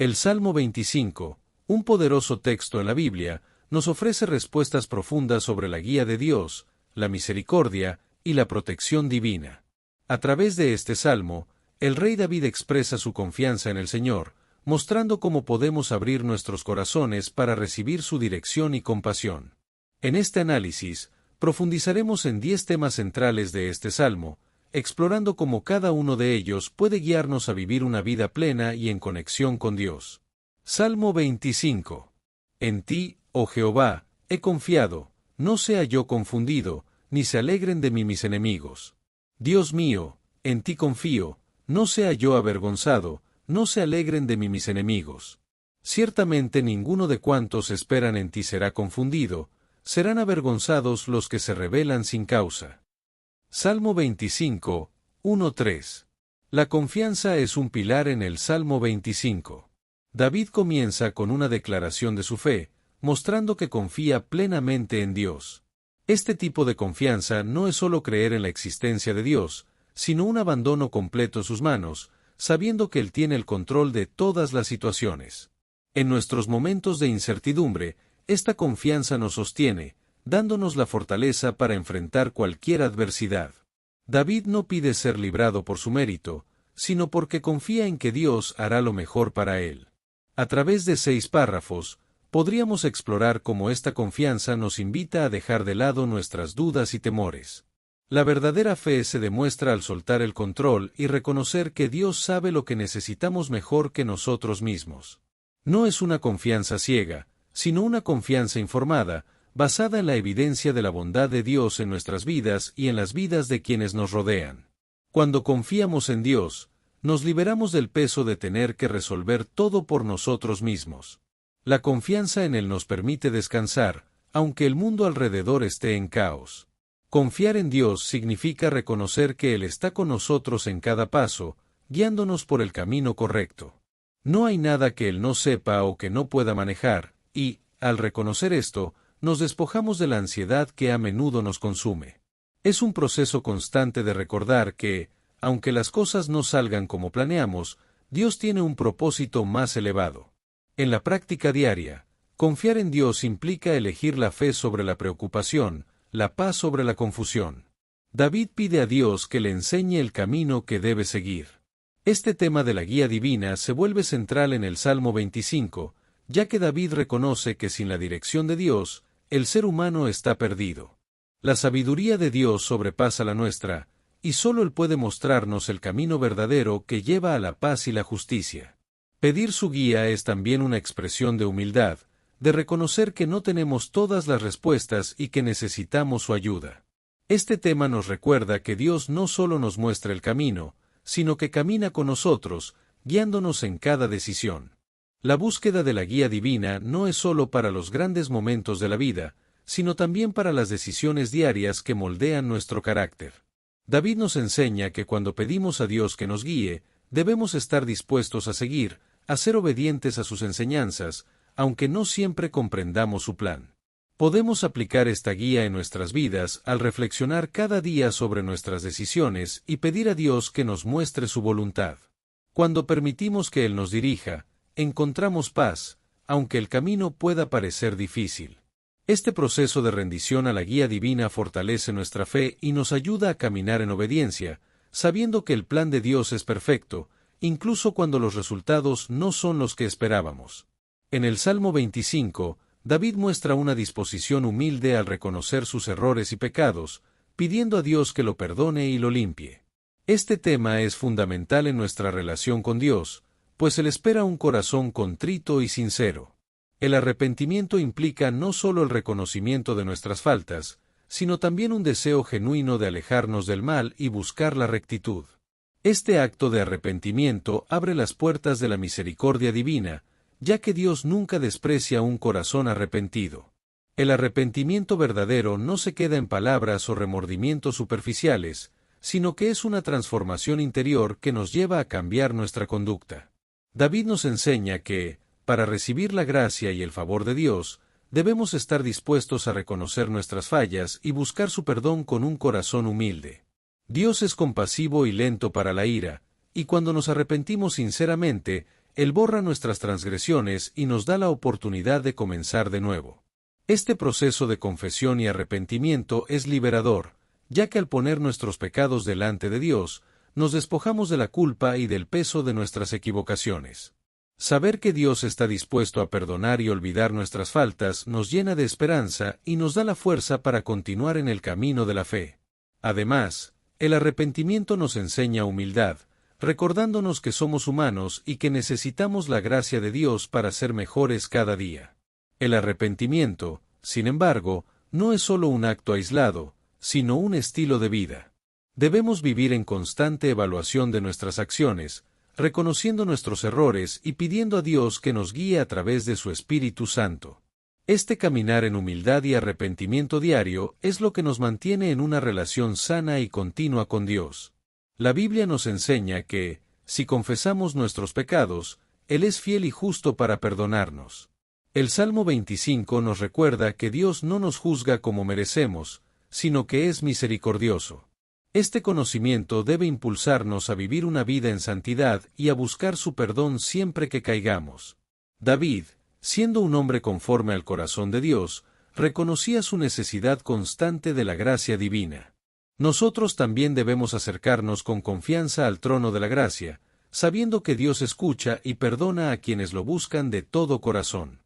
El Salmo 25, un poderoso texto en la Biblia, nos ofrece respuestas profundas sobre la guía de Dios, la misericordia y la protección divina. A través de este salmo, el rey David expresa su confianza en el Señor, mostrando cómo podemos abrir nuestros corazones para recibir su dirección y compasión. En este análisis, profundizaremos en 10 temas centrales de este salmo, explorando cómo cada uno de ellos puede guiarnos a vivir una vida plena y en conexión con Dios. Salmo 25. En ti, oh Jehová, he confiado, no sea yo confundido, ni se alegren de mí mis enemigos. Dios mío, en ti confío, no sea yo avergonzado, no se alegren de mí mis enemigos. Ciertamente ninguno de cuantos esperan en ti será confundido, serán avergonzados los que se rebelan sin causa. Salmo 25, 1-3. La confianza es un pilar en el Salmo 25. David comienza con una declaración de su fe, mostrando que confía plenamente en Dios. Este tipo de confianza no es solo creer en la existencia de Dios, sino un abandono completo en sus manos, sabiendo que Él tiene el control de todas las situaciones. En nuestros momentos de incertidumbre, esta confianza nos sostiene, dándonos la fortaleza para enfrentar cualquier adversidad. David no pide ser librado por su mérito, sino porque confía en que Dios hará lo mejor para él. A través de 6 párrafos, podríamos explorar cómo esta confianza nos invita a dejar de lado nuestras dudas y temores. La verdadera fe se demuestra al soltar el control y reconocer que Dios sabe lo que necesitamos mejor que nosotros mismos. No es una confianza ciega, sino una confianza informada, basada en la evidencia de la bondad de Dios en nuestras vidas y en las vidas de quienes nos rodean. Cuando confiamos en Dios, nos liberamos del peso de tener que resolver todo por nosotros mismos. La confianza en Él nos permite descansar, aunque el mundo alrededor esté en caos. Confiar en Dios significa reconocer que Él está con nosotros en cada paso, guiándonos por el camino correcto. No hay nada que Él no sepa o que no pueda manejar, y, al reconocer esto, nos despojamos de la ansiedad que a menudo nos consume. Es un proceso constante de recordar que, aunque las cosas no salgan como planeamos, Dios tiene un propósito más elevado. En la práctica diaria, confiar en Dios implica elegir la fe sobre la preocupación, la paz sobre la confusión. David pide a Dios que le enseñe el camino que debe seguir. Este tema de la guía divina se vuelve central en el Salmo 25, ya que David reconoce que sin la dirección de Dios, el ser humano está perdido. La sabiduría de Dios sobrepasa la nuestra, y solo Él puede mostrarnos el camino verdadero que lleva a la paz y la justicia. Pedir su guía es también una expresión de humildad, de reconocer que no tenemos todas las respuestas y que necesitamos su ayuda. Este tema nos recuerda que Dios no solo nos muestra el camino, sino que camina con nosotros, guiándonos en cada decisión. La búsqueda de la guía divina no es solo para los grandes momentos de la vida, sino también para las decisiones diarias que moldean nuestro carácter. David nos enseña que cuando pedimos a Dios que nos guíe, debemos estar dispuestos a seguir, a ser obedientes a sus enseñanzas, aunque no siempre comprendamos su plan. Podemos aplicar esta guía en nuestras vidas al reflexionar cada día sobre nuestras decisiones y pedir a Dios que nos muestre su voluntad. Cuando permitimos que Él nos dirija, encontramos paz, aunque el camino pueda parecer difícil. Este proceso de rendición a la guía divina fortalece nuestra fe y nos ayuda a caminar en obediencia, sabiendo que el plan de Dios es perfecto, incluso cuando los resultados no son los que esperábamos. En el Salmo 25, David muestra una disposición humilde al reconocer sus errores y pecados, pidiendo a Dios que lo perdone y lo limpie. Este tema es fundamental en nuestra relación con Dios, pues Él espera un corazón contrito y sincero. El arrepentimiento implica no solo el reconocimiento de nuestras faltas, sino también un deseo genuino de alejarnos del mal y buscar la rectitud. Este acto de arrepentimiento abre las puertas de la misericordia divina, ya que Dios nunca desprecia un corazón arrepentido. El arrepentimiento verdadero no se queda en palabras o remordimientos superficiales, sino que es una transformación interior que nos lleva a cambiar nuestra conducta. David nos enseña que, para recibir la gracia y el favor de Dios, debemos estar dispuestos a reconocer nuestras fallas y buscar su perdón con un corazón humilde. Dios es compasivo y lento para la ira, y cuando nos arrepentimos sinceramente, Él borra nuestras transgresiones y nos da la oportunidad de comenzar de nuevo. Este proceso de confesión y arrepentimiento es liberador, ya que al poner nuestros pecados delante de Dios, nos despojamos de la culpa y del peso de nuestras equivocaciones. Saber que Dios está dispuesto a perdonar y olvidar nuestras faltas nos llena de esperanza y nos da la fuerza para continuar en el camino de la fe. Además, el arrepentimiento nos enseña humildad, recordándonos que somos humanos y que necesitamos la gracia de Dios para ser mejores cada día. El arrepentimiento, sin embargo, no es solo un acto aislado, sino un estilo de vida. Debemos vivir en constante evaluación de nuestras acciones, reconociendo nuestros errores y pidiendo a Dios que nos guíe a través de su Espíritu Santo. Este caminar en humildad y arrepentimiento diario es lo que nos mantiene en una relación sana y continua con Dios. La Biblia nos enseña que, si confesamos nuestros pecados, Él es fiel y justo para perdonarnos. El Salmo 25 nos recuerda que Dios no nos juzga como merecemos, sino que es misericordioso. Este conocimiento debe impulsarnos a vivir una vida en santidad y a buscar su perdón siempre que caigamos. David, siendo un hombre conforme al corazón de Dios, reconocía su necesidad constante de la gracia divina. Nosotros también debemos acercarnos con confianza al trono de la gracia, sabiendo que Dios escucha y perdona a quienes lo buscan de todo corazón.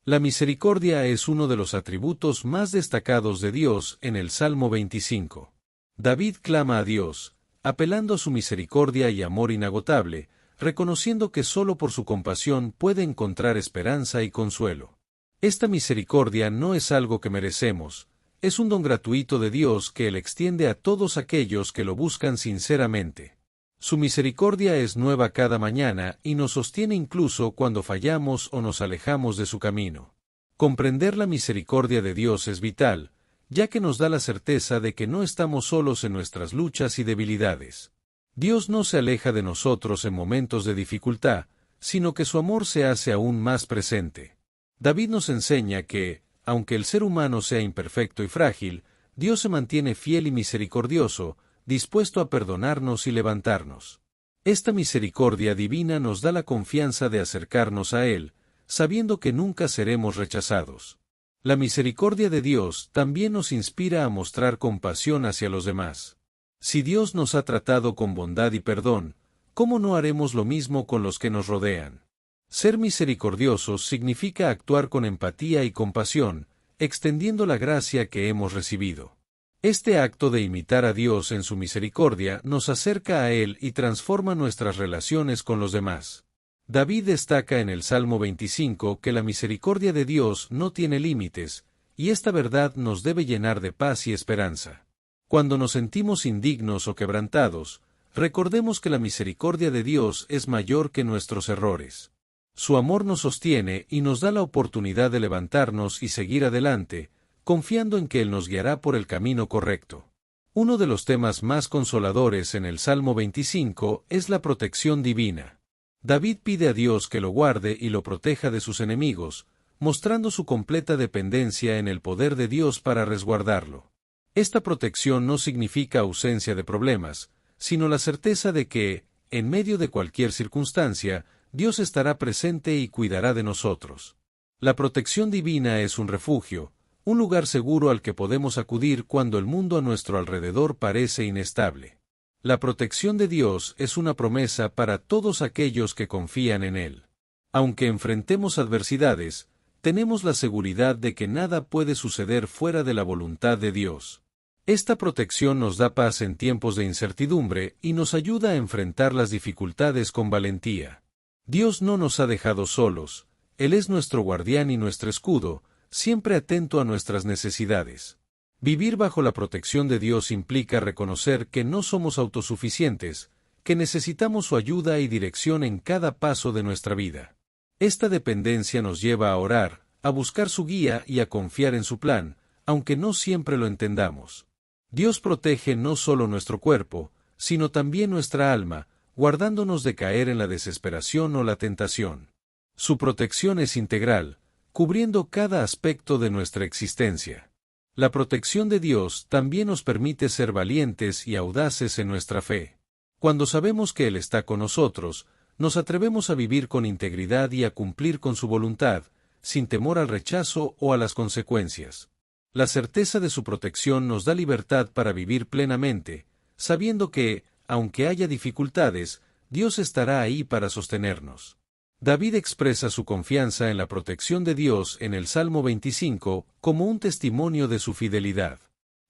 La misericordia es uno de los atributos más destacados de Dios en el Salmo 25. David clama a Dios, apelando a su misericordia y amor inagotable, reconociendo que solo por su compasión puede encontrar esperanza y consuelo. Esta misericordia no es algo que merecemos, es un don gratuito de Dios que Él extiende a todos aquellos que lo buscan sinceramente. Su misericordia es nueva cada mañana y nos sostiene incluso cuando fallamos o nos alejamos de su camino. Comprender la misericordia de Dios es vital, ya que nos da la certeza de que no estamos solos en nuestras luchas y debilidades. Dios no se aleja de nosotros en momentos de dificultad, sino que su amor se hace aún más presente. David nos enseña que, aunque el ser humano sea imperfecto y frágil, Dios se mantiene fiel y misericordioso, dispuesto a perdonarnos y levantarnos. Esta misericordia divina nos da la confianza de acercarnos a Él, sabiendo que nunca seremos rechazados. La misericordia de Dios también nos inspira a mostrar compasión hacia los demás. Si Dios nos ha tratado con bondad y perdón, ¿cómo no haremos lo mismo con los que nos rodean? Ser misericordiosos significa actuar con empatía y compasión, extendiendo la gracia que hemos recibido. Este acto de imitar a Dios en su misericordia nos acerca a Él y transforma nuestras relaciones con los demás. David destaca en el Salmo 25 que la misericordia de Dios no tiene límites, y esta verdad nos debe llenar de paz y esperanza. Cuando nos sentimos indignos o quebrantados, recordemos que la misericordia de Dios es mayor que nuestros errores. Su amor nos sostiene y nos da la oportunidad de levantarnos y seguir adelante, confiando en que Él nos guiará por el camino correcto. Uno de los temas más consoladores en el Salmo 25 es la protección divina. David pide a Dios que lo guarde y lo proteja de sus enemigos, mostrando su completa dependencia en el poder de Dios para resguardarlo. Esta protección no significa ausencia de problemas, sino la certeza de que, en medio de cualquier circunstancia, Dios estará presente y cuidará de nosotros. La protección divina es un refugio, un lugar seguro al que podemos acudir cuando el mundo a nuestro alrededor parece inestable. La protección de Dios es una promesa para todos aquellos que confían en Él. Aunque enfrentemos adversidades, tenemos la seguridad de que nada puede suceder fuera de la voluntad de Dios. Esta protección nos da paz en tiempos de incertidumbre y nos ayuda a enfrentar las dificultades con valentía. Dios no nos ha dejado solos, Él es nuestro guardián y nuestro escudo, siempre atento a nuestras necesidades. Vivir bajo la protección de Dios implica reconocer que no somos autosuficientes, que necesitamos su ayuda y dirección en cada paso de nuestra vida. Esta dependencia nos lleva a orar, a buscar su guía y a confiar en su plan, aunque no siempre lo entendamos. Dios protege no solo nuestro cuerpo, sino también nuestra alma, guardándonos de caer en la desesperación o la tentación. Su protección es integral, cubriendo cada aspecto de nuestra existencia. La protección de Dios también nos permite ser valientes y audaces en nuestra fe. Cuando sabemos que Él está con nosotros, nos atrevemos a vivir con integridad y a cumplir con su voluntad, sin temor al rechazo o a las consecuencias. La certeza de su protección nos da libertad para vivir plenamente, sabiendo que, aunque haya dificultades, Dios estará ahí para sostenernos. David expresa su confianza en la protección de Dios en el Salmo 25 como un testimonio de su fidelidad.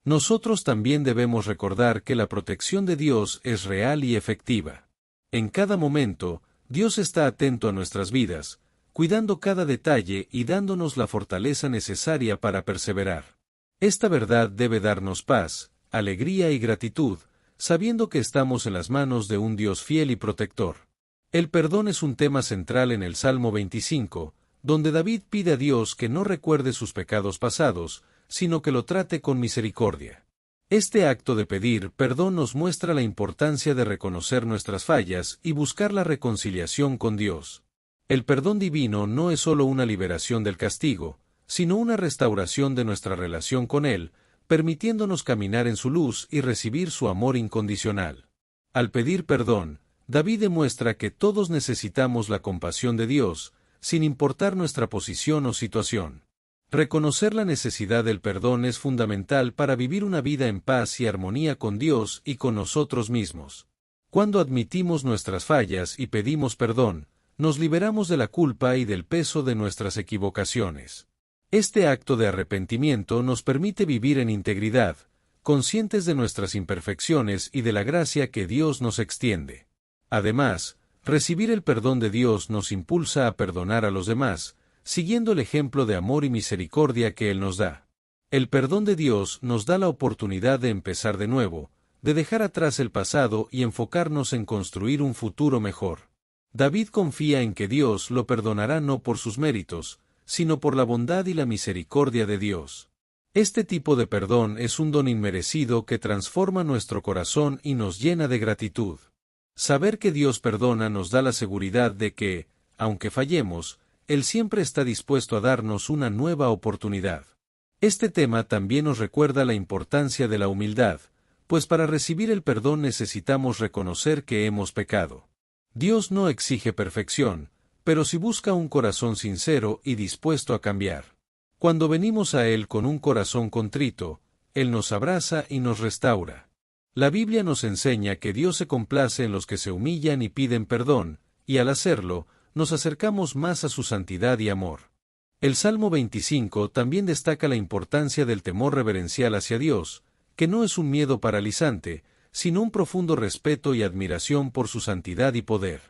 Nosotros también debemos recordar que la protección de Dios es real y efectiva. En cada momento, Dios está atento a nuestras vidas, cuidando cada detalle y dándonos la fortaleza necesaria para perseverar. Esta verdad debe darnos paz, alegría y gratitud, sabiendo que estamos en las manos de un Dios fiel y protector. El perdón es un tema central en el Salmo 25, donde David pide a Dios que no recuerde sus pecados pasados, sino que lo trate con misericordia. Este acto de pedir perdón nos muestra la importancia de reconocer nuestras fallas y buscar la reconciliación con Dios. El perdón divino no es solo una liberación del castigo, sino una restauración de nuestra relación con Él, permitiéndonos caminar en su luz y recibir su amor incondicional. Al pedir perdón, David demuestra que todos necesitamos la compasión de Dios, sin importar nuestra posición o situación. Reconocer la necesidad del perdón es fundamental para vivir una vida en paz y armonía con Dios y con nosotros mismos. Cuando admitimos nuestras fallas y pedimos perdón, nos liberamos de la culpa y del peso de nuestras equivocaciones. Este acto de arrepentimiento nos permite vivir en integridad, conscientes de nuestras imperfecciones y de la gracia que Dios nos extiende. Además, recibir el perdón de Dios nos impulsa a perdonar a los demás, siguiendo el ejemplo de amor y misericordia que Él nos da. El perdón de Dios nos da la oportunidad de empezar de nuevo, de dejar atrás el pasado y enfocarnos en construir un futuro mejor. David confía en que Dios lo perdonará no por sus méritos, sino por la bondad y la misericordia de Dios. Este tipo de perdón es un don inmerecido que transforma nuestro corazón y nos llena de gratitud. Saber que Dios perdona nos da la seguridad de que, aunque fallemos, Él siempre está dispuesto a darnos una nueva oportunidad. Este tema también nos recuerda la importancia de la humildad, pues para recibir el perdón necesitamos reconocer que hemos pecado. Dios no exige perfección, pero sí busca un corazón sincero y dispuesto a cambiar. Cuando venimos a Él con un corazón contrito, Él nos abraza y nos restaura. La Biblia nos enseña que Dios se complace en los que se humillan y piden perdón, y al hacerlo, nos acercamos más a su santidad y amor. El Salmo 25 también destaca la importancia del temor reverencial hacia Dios, que no es un miedo paralizante, sino un profundo respeto y admiración por su santidad y poder.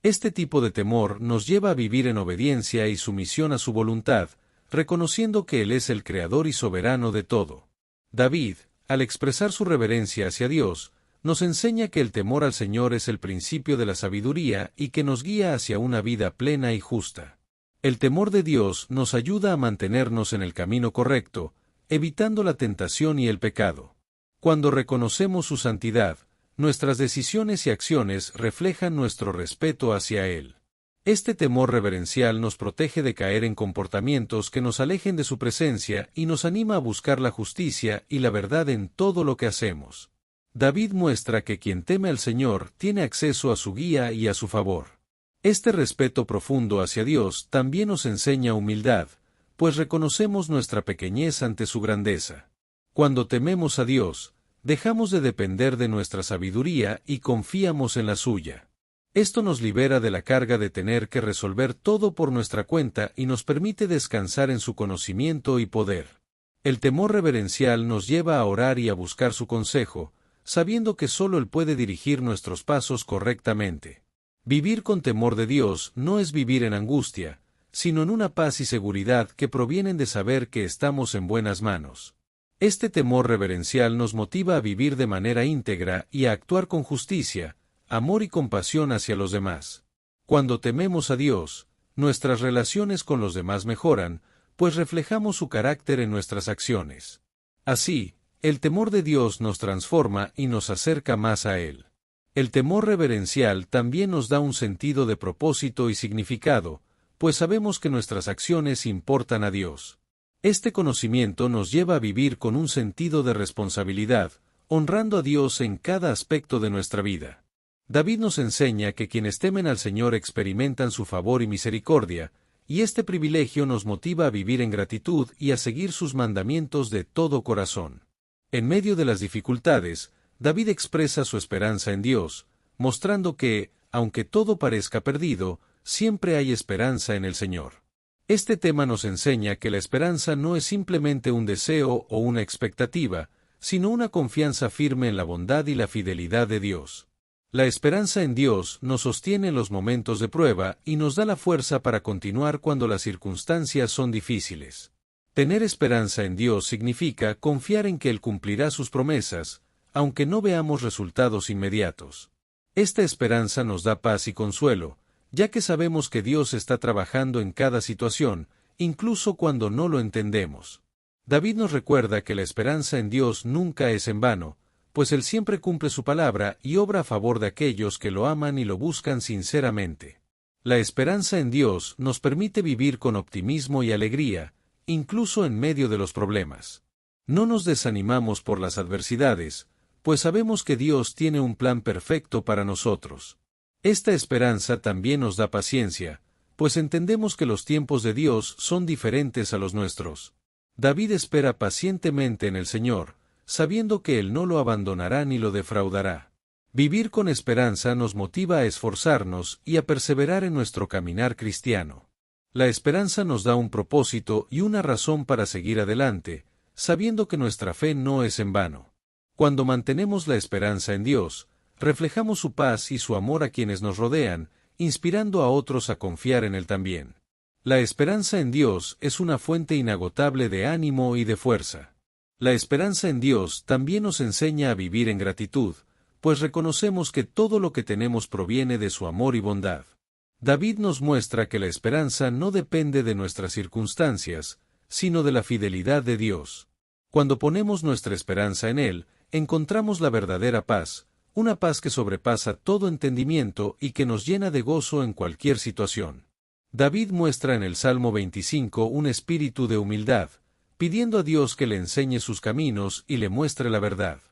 Este tipo de temor nos lleva a vivir en obediencia y sumisión a su voluntad, reconociendo que Él es el creador y soberano de todo. David, al expresar su reverencia hacia Dios, nos enseña que el temor al Señor es el principio de la sabiduría y que nos guía hacia una vida plena y justa. El temor de Dios nos ayuda a mantenernos en el camino correcto, evitando la tentación y el pecado. Cuando reconocemos su santidad, nuestras decisiones y acciones reflejan nuestro respeto hacia Él. Este temor reverencial nos protege de caer en comportamientos que nos alejen de su presencia y nos anima a buscar la justicia y la verdad en todo lo que hacemos. David muestra que quien teme al Señor tiene acceso a su guía y a su favor. Este respeto profundo hacia Dios también nos enseña humildad, pues reconocemos nuestra pequeñez ante su grandeza. Cuando tememos a Dios, dejamos de depender de nuestra sabiduría y confiamos en la suya. Esto nos libera de la carga de tener que resolver todo por nuestra cuenta y nos permite descansar en su conocimiento y poder. El temor reverencial nos lleva a orar y a buscar su consejo, sabiendo que solo Él puede dirigir nuestros pasos correctamente. Vivir con temor de Dios no es vivir en angustia, sino en una paz y seguridad que provienen de saber que estamos en buenas manos. Este temor reverencial nos motiva a vivir de manera íntegra y a actuar con justicia, amor y compasión hacia los demás. Cuando tememos a Dios, nuestras relaciones con los demás mejoran, pues reflejamos su carácter en nuestras acciones. Así, el temor de Dios nos transforma y nos acerca más a Él. El temor reverencial también nos da un sentido de propósito y significado, pues sabemos que nuestras acciones importan a Dios. Este conocimiento nos lleva a vivir con un sentido de responsabilidad, honrando a Dios en cada aspecto de nuestra vida. David nos enseña que quienes temen al Señor experimentan su favor y misericordia, y este privilegio nos motiva a vivir en gratitud y a seguir sus mandamientos de todo corazón. En medio de las dificultades, David expresa su esperanza en Dios, mostrando que, aunque todo parezca perdido, siempre hay esperanza en el Señor. Este tema nos enseña que la esperanza no es simplemente un deseo o una expectativa, sino una confianza firme en la bondad y la fidelidad de Dios. La esperanza en Dios nos sostiene en los momentos de prueba y nos da la fuerza para continuar cuando las circunstancias son difíciles. Tener esperanza en Dios significa confiar en que Él cumplirá sus promesas, aunque no veamos resultados inmediatos. Esta esperanza nos da paz y consuelo, ya que sabemos que Dios está trabajando en cada situación, incluso cuando no lo entendemos. David nos recuerda que la esperanza en Dios nunca es en vano, pues Él siempre cumple su palabra y obra a favor de aquellos que lo aman y lo buscan sinceramente. La esperanza en Dios nos permite vivir con optimismo y alegría, incluso en medio de los problemas. No nos desanimamos por las adversidades, pues sabemos que Dios tiene un plan perfecto para nosotros. Esta esperanza también nos da paciencia, pues entendemos que los tiempos de Dios son diferentes a los nuestros. David espera pacientemente en el Señor, sabiendo que Él no lo abandonará ni lo defraudará. Vivir con esperanza nos motiva a esforzarnos y a perseverar en nuestro caminar cristiano. La esperanza nos da un propósito y una razón para seguir adelante, sabiendo que nuestra fe no es en vano. Cuando mantenemos la esperanza en Dios, reflejamos su paz y su amor a quienes nos rodean, inspirando a otros a confiar en Él también. La esperanza en Dios es una fuente inagotable de ánimo y de fuerza. La esperanza en Dios también nos enseña a vivir en gratitud, pues reconocemos que todo lo que tenemos proviene de su amor y bondad. David nos muestra que la esperanza no depende de nuestras circunstancias, sino de la fidelidad de Dios. Cuando ponemos nuestra esperanza en Él, encontramos la verdadera paz, una paz que sobrepasa todo entendimiento y que nos llena de gozo en cualquier situación. David muestra en el Salmo 25 un espíritu de humildad, pidiendo a Dios que le enseñe sus caminos y le muestre la verdad.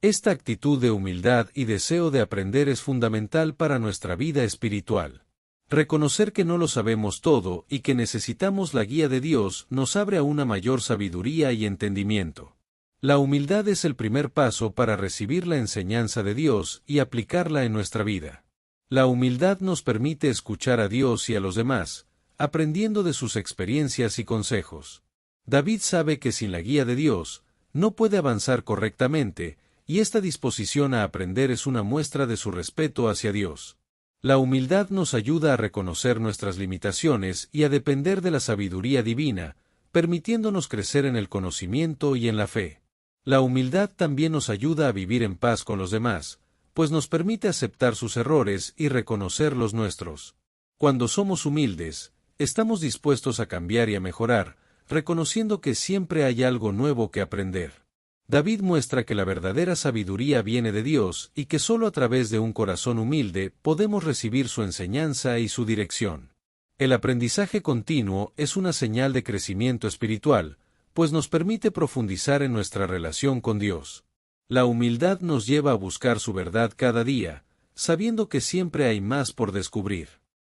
Esta actitud de humildad y deseo de aprender es fundamental para nuestra vida espiritual. Reconocer que no lo sabemos todo y que necesitamos la guía de Dios nos abre a una mayor sabiduría y entendimiento. La humildad es el primer paso para recibir la enseñanza de Dios y aplicarla en nuestra vida. La humildad nos permite escuchar a Dios y a los demás, aprendiendo de sus experiencias y consejos. David sabe que sin la guía de Dios, no puede avanzar correctamente, y esta disposición a aprender es una muestra de su respeto hacia Dios. La humildad nos ayuda a reconocer nuestras limitaciones y a depender de la sabiduría divina, permitiéndonos crecer en el conocimiento y en la fe. La humildad también nos ayuda a vivir en paz con los demás, pues nos permite aceptar sus errores y reconocer los nuestros. Cuando somos humildes, estamos dispuestos a cambiar y a mejorar, reconociendo que siempre hay algo nuevo que aprender. David muestra que la verdadera sabiduría viene de Dios y que solo a través de un corazón humilde podemos recibir su enseñanza y su dirección. El aprendizaje continuo es una señal de crecimiento espiritual, pues nos permite profundizar en nuestra relación con Dios. La humildad nos lleva a buscar su verdad cada día, sabiendo que siempre hay más por descubrir.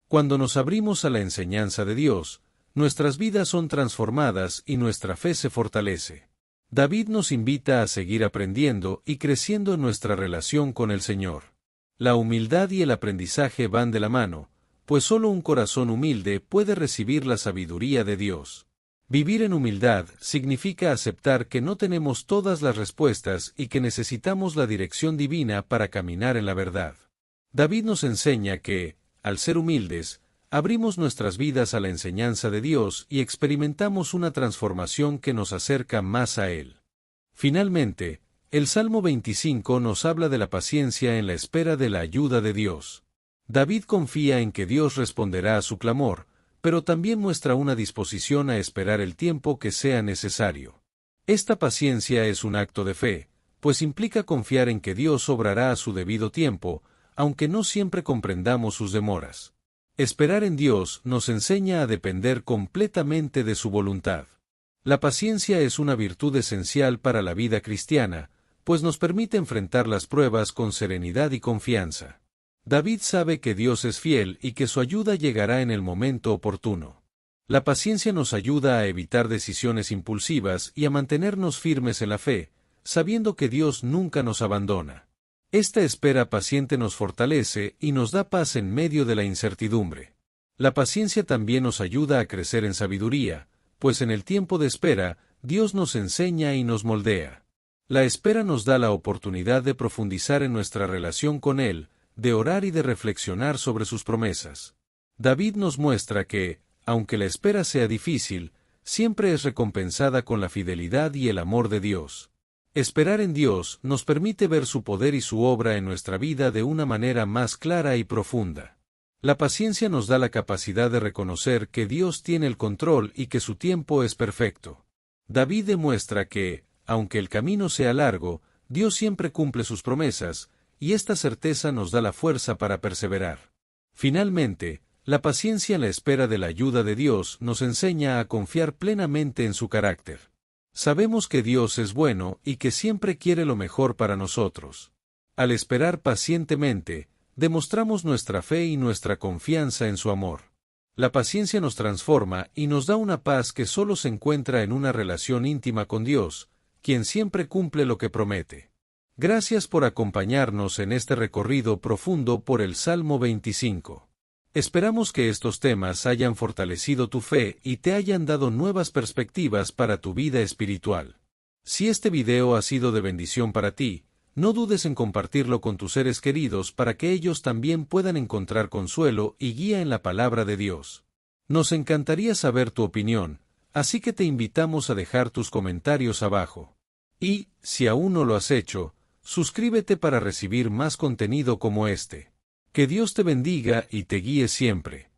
Cuando nos abrimos a la enseñanza de Dios, nuestras vidas son transformadas y nuestra fe se fortalece. David nos invita a seguir aprendiendo y creciendo en nuestra relación con el Señor. La humildad y el aprendizaje van de la mano, pues solo un corazón humilde puede recibir la sabiduría de Dios. Vivir en humildad significa aceptar que no tenemos todas las respuestas y que necesitamos la dirección divina para caminar en la verdad. David nos enseña que, al ser humildes, abrimos nuestras vidas a la enseñanza de Dios y experimentamos una transformación que nos acerca más a Él. Finalmente, el Salmo 25 nos habla de la paciencia en la espera de la ayuda de Dios. David confía en que Dios responderá a su clamor, pero también muestra una disposición a esperar el tiempo que sea necesario. Esta paciencia es un acto de fe, pues implica confiar en que Dios obrará a su debido tiempo, aunque no siempre comprendamos sus demoras. Esperar en Dios nos enseña a depender completamente de su voluntad. La paciencia es una virtud esencial para la vida cristiana, pues nos permite enfrentar las pruebas con serenidad y confianza. David sabe que Dios es fiel y que su ayuda llegará en el momento oportuno. La paciencia nos ayuda a evitar decisiones impulsivas y a mantenernos firmes en la fe, sabiendo que Dios nunca nos abandona. Esta espera paciente nos fortalece y nos da paz en medio de la incertidumbre. La paciencia también nos ayuda a crecer en sabiduría, pues en el tiempo de espera, Dios nos enseña y nos moldea. La espera nos da la oportunidad de profundizar en nuestra relación con Él, de orar y de reflexionar sobre sus promesas. David nos muestra que, aunque la espera sea difícil, siempre es recompensada con la fidelidad y el amor de Dios. Esperar en Dios nos permite ver su poder y su obra en nuestra vida de una manera más clara y profunda. La paciencia nos da la capacidad de reconocer que Dios tiene el control y que su tiempo es perfecto. David demuestra que, aunque el camino sea largo, Dios siempre cumple sus promesas, y esta certeza nos da la fuerza para perseverar. Finalmente, la paciencia en la espera de la ayuda de Dios nos enseña a confiar plenamente en su carácter. Sabemos que Dios es bueno y que siempre quiere lo mejor para nosotros. Al esperar pacientemente, demostramos nuestra fe y nuestra confianza en su amor. La paciencia nos transforma y nos da una paz que solo se encuentra en una relación íntima con Dios, quien siempre cumple lo que promete. Gracias por acompañarnos en este recorrido profundo por el Salmo 25. Esperamos que estos temas hayan fortalecido tu fe y te hayan dado nuevas perspectivas para tu vida espiritual. Si este video ha sido de bendición para ti, no dudes en compartirlo con tus seres queridos para que ellos también puedan encontrar consuelo y guía en la palabra de Dios. Nos encantaría saber tu opinión, así que te invitamos a dejar tus comentarios abajo. Y, si aún no lo has hecho, suscríbete para recibir más contenido como este. Que Dios te bendiga y te guíe siempre.